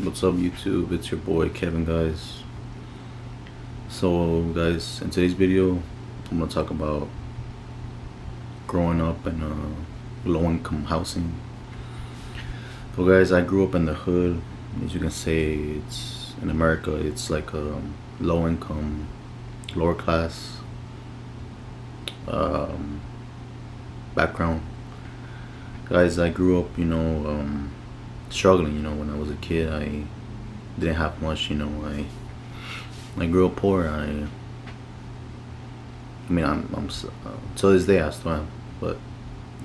What's up, YouTube? It's your boy Kevin, guys. So, guys, in today's video, I'm gonna talk about growing up in low-income housing. So, guys, I grew up in the hood. As you can say, it's in America. It's like a low-income, lower class um, background. Guys, I grew up, struggling. When I was a kid, I didn't have much. I grew up poor. To this day I still am, but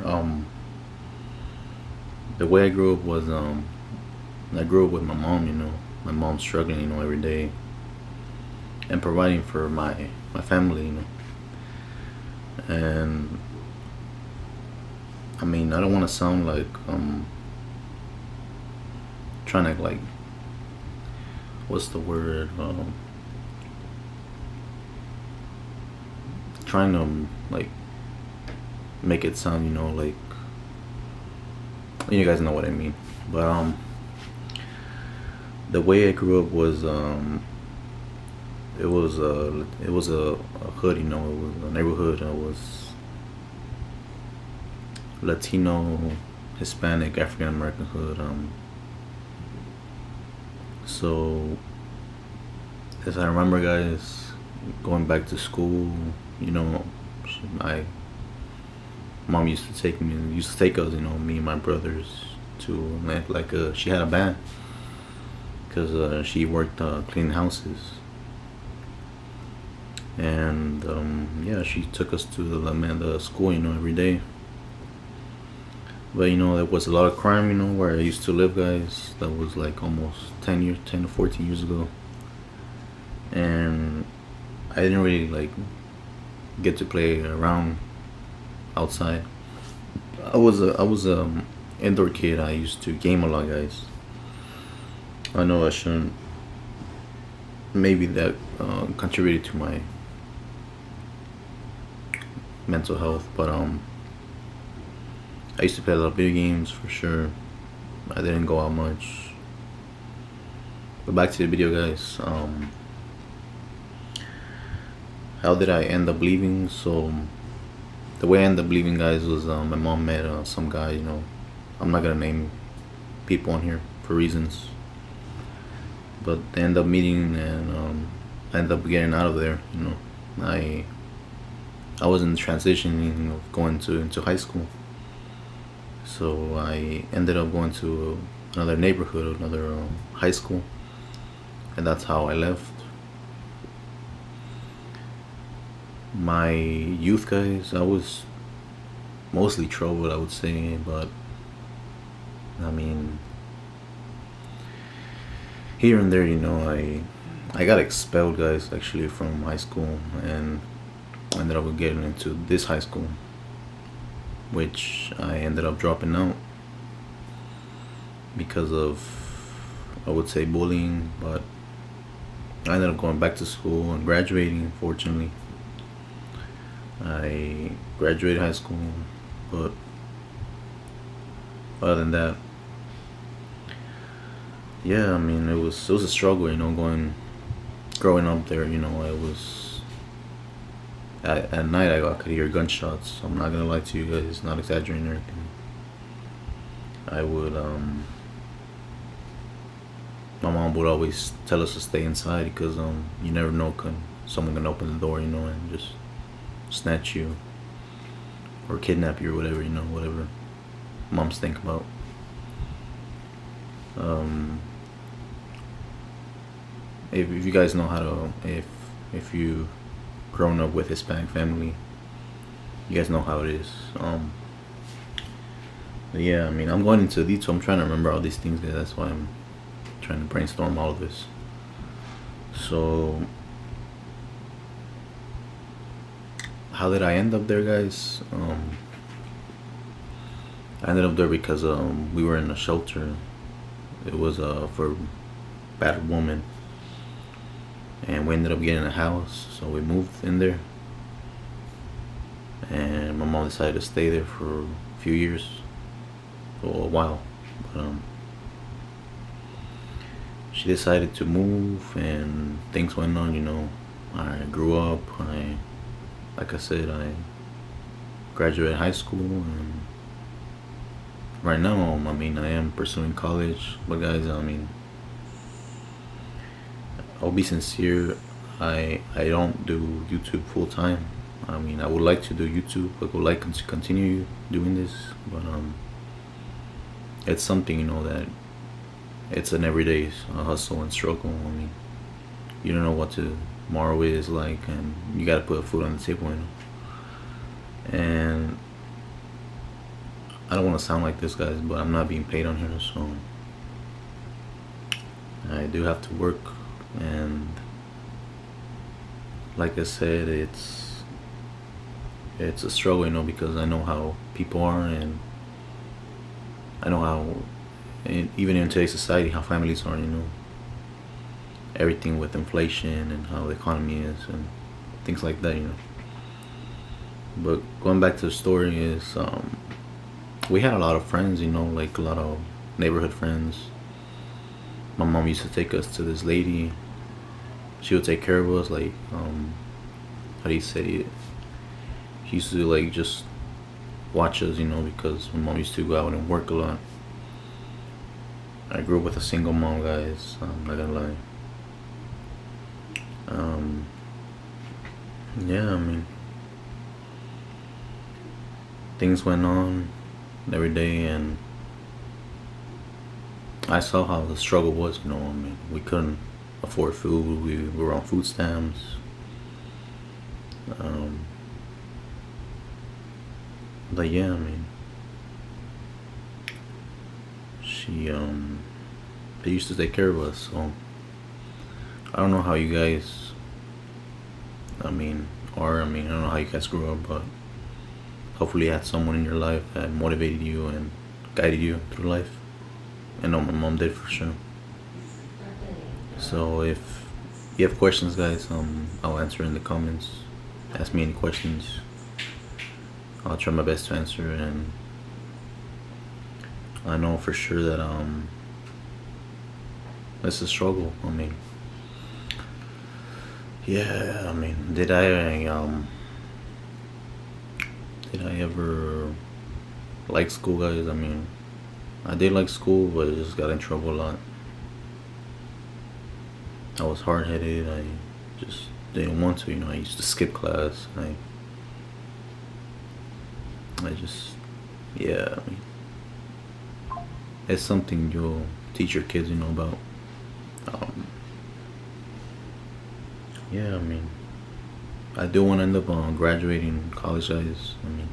um, the way I grew up was I grew up with my mom. My mom struggling, every day and providing for my family. And I don't want to sound like trying to like what's the word trying to like make it sound like you guys know what I mean. But the way I grew up was it was a hood. It was a neighborhood. It was Latino, Hispanic, African American hood. So as I remember, guys, going back to school, my mom used to take us, me and my brothers, to she had a band because she worked cleaning houses. And yeah, she took us to the school, every day. But there was a lot of crime, where I used to live, guys. That was like almost 10 to 14 years ago. And I didn't really like get to play around outside. I was a indoor kid. I used to game a lot, guys. I know I shouldn't. Maybe that contributed to my mental health, but I used to play a lot of video games for sure. I didn't go out much. But back to the video, guys. How did I end up leaving? So the way I ended up leaving, guys, was my mom met some guy. I'm not gonna name people on here for reasons, but they ended up meeting, and I ended up getting out of there. I was in transition of going into high school. So I ended up going to another neighborhood, another high school, and that's how I left. My youth, guys, I was mostly troubled, I would say, but here and there, I got expelled, guys, actually, from high school, and I ended up getting into this high school, which I ended up dropping out because of, I would say, bullying. But I ended up going back to school and graduating. Fortunately, I graduated high school, but other than that, yeah, it was a struggle, growing up there. It was at night I could hear gunshots. I'm not gonna lie to you guys, not exaggerating or anything. I would my mom would always tell us to stay inside because you never know, someone can open the door, and just snatch you or kidnap you or whatever, whatever moms think about. If you guys know how to, if you grown up with Hispanic family, you guys know how it is. But yeah, I'm going into detail. I'm trying to remember all these things, guys. That's why I'm trying to brainstorm all of this. So how did I end up there, guys? I ended up there because we were in a shelter. It was for battered women, and we ended up getting a house, so we moved in there. And my mom decided to stay there for a few years, for a while. But she decided to move, and things went on. I grew up. Like I said, I graduated high school, and right now, I mean, I am pursuing college. But guys, I mean, I'll be sincere. I don't do YouTube full time. I mean, I would like to do YouTube. I would like to continue doing this, but it's something that it's an everyday hustle and struggle. I mean, you don't know what tomorrow is like, and you gotta put food on the table. And I don't want to sound like this, guys, but I'm not being paid on here, so I do have to work. And like I said, it's a struggle, because I know how people are, and I know how, even in today's society, how families are. Everything with inflation and how the economy is and things like that. But going back to the story is, we had a lot of friends, like a lot of neighborhood friends. My mom used to take us to this lady. She would take care of us, like, how do you say it? She used to, like, just watch us, because my mom used to go out and work a lot. I grew up with a single mom, guys. I'm not gonna lie. Yeah, I mean, things went on every day, and I saw how the struggle was. I mean, we couldn't afford food. We were on food stamps. But yeah, I mean, they used to take care of us. So I don't know how you guys, I mean, I don't know how you guys grew up, but hopefully you had someone in your life that motivated you and guided you through life. I know my mom did, for sure. So if you have questions, guys, I'll answer in the comments. Ask me any questions. I'll try my best to answer, and I know for sure that it's a struggle. I mean, yeah, I mean, did I ever like school, guys? I mean, I did like school, but I just got in trouble a lot. I was hard headed. I just didn't want to. I used to skip class. I just, yeah. I mean, it's something you'll teach your kids, about. Yeah, I mean, I do want to end up graduating college, guys. I mean,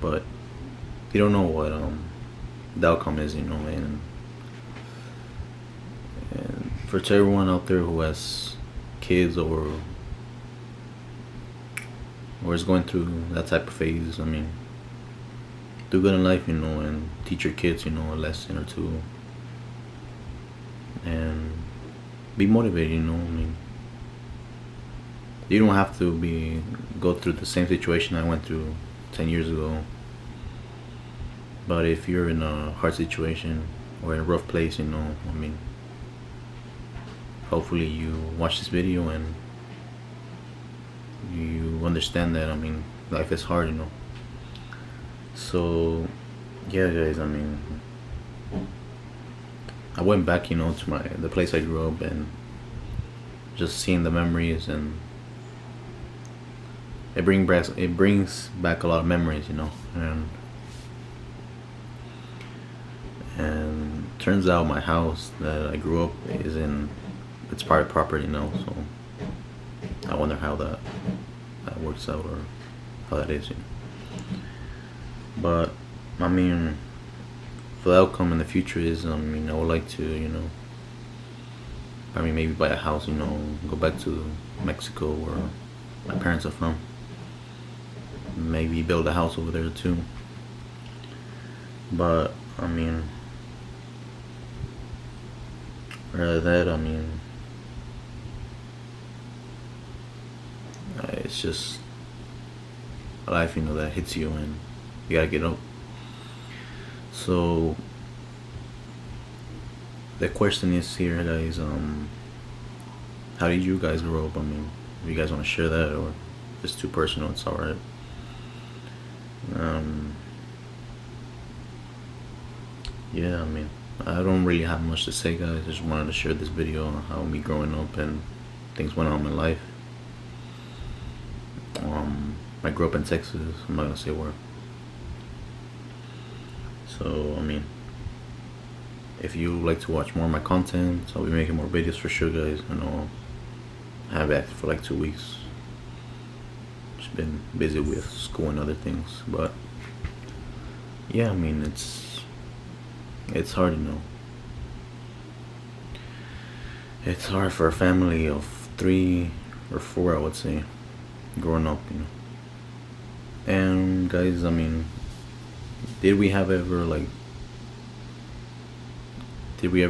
but you don't know what the outcome is, and for everyone out there who has kids or is going through that type of phase, I mean, do good in life, and teach your kids, a lesson or two, and be motivated, I mean, you don't have to go through the same situation I went through 10 years ago. But if you're in a hard situation or in a rough place, I mean, hopefully you watch this video and you understand that, I mean, life is hard, So, yeah, guys, I mean, I went back, to the place I grew up, and just seeing the memories, and it brings back a lot of memories, and turns out my house that I grew up it's private property now, so I wonder how that works out, or how that is, But I mean, for the outcome in the future is, I mean, I would like to, I mean, maybe buy a house, go back to Mexico, where my parents are from. Maybe build a house over there too. But I mean, rather that, I mean, it's just a life, that hits you, and you gotta get up. So the question is here, guys. How did you guys grow up? I mean, if you guys want to share that, or if it's too personal, it's alright. Um, yeah, I mean, I don't really have much to say, guys. I just wanted to share this video on how me growing up and things went on in my life. I grew up in Texas. I'm not gonna say where. So, I mean, if you like to watch more of my content, I'll be making more videos for sure, guys. I know I have acted for like 2 weeks. Just been busy with school and other things, but yeah, I mean, it's hard, you know. It's hard for a family of 3 or 4, I would say, growing up, you know. And guys, I mean, did we ever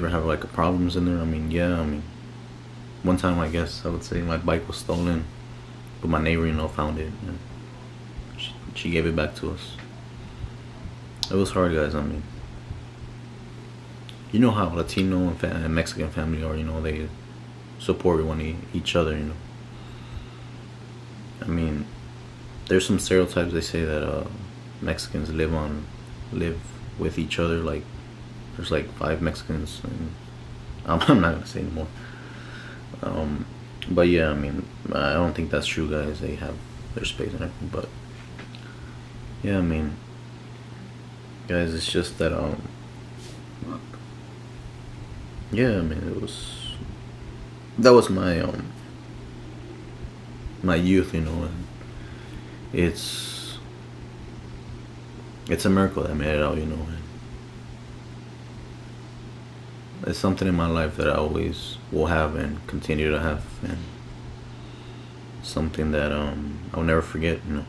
have like problems in there? I mean, yeah, I mean, one time, I guess I would say, my bike was stolen, but my neighbor, you know, found it, and she gave it back to us. It was hard, guys. I mean, you know how Latino and Mexican family are, you know, they support each other, you know. I mean, there's some stereotypes. They say that Mexicans live with each other. Like, there's like 5 Mexicans, and I'm not gonna say anymore. But yeah, I mean, I don't think that's true, guys. They have their space and everything, but yeah, I mean, guys, it's just that yeah, I mean, that was my youth, you know, and it's it's a miracle that I made it out, you know. And it's something in my life that I always will have and continue to have, and something that I'll never forget, you know.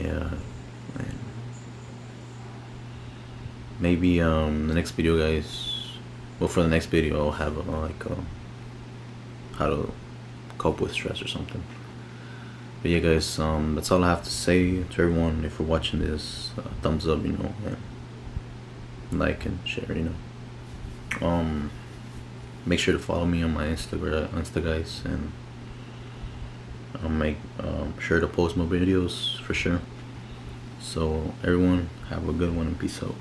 Yeah, and maybe the next video, guys. Well, for the next video, I'll have how to cope with stress or something. But yeah, guys, that's all I have to say to everyone. If you're watching this, thumbs up, you know, and like and share, you know. Make sure to follow me on my Insta, guys, and I'll make sure to post more videos for sure. So everyone, have a good one and peace out.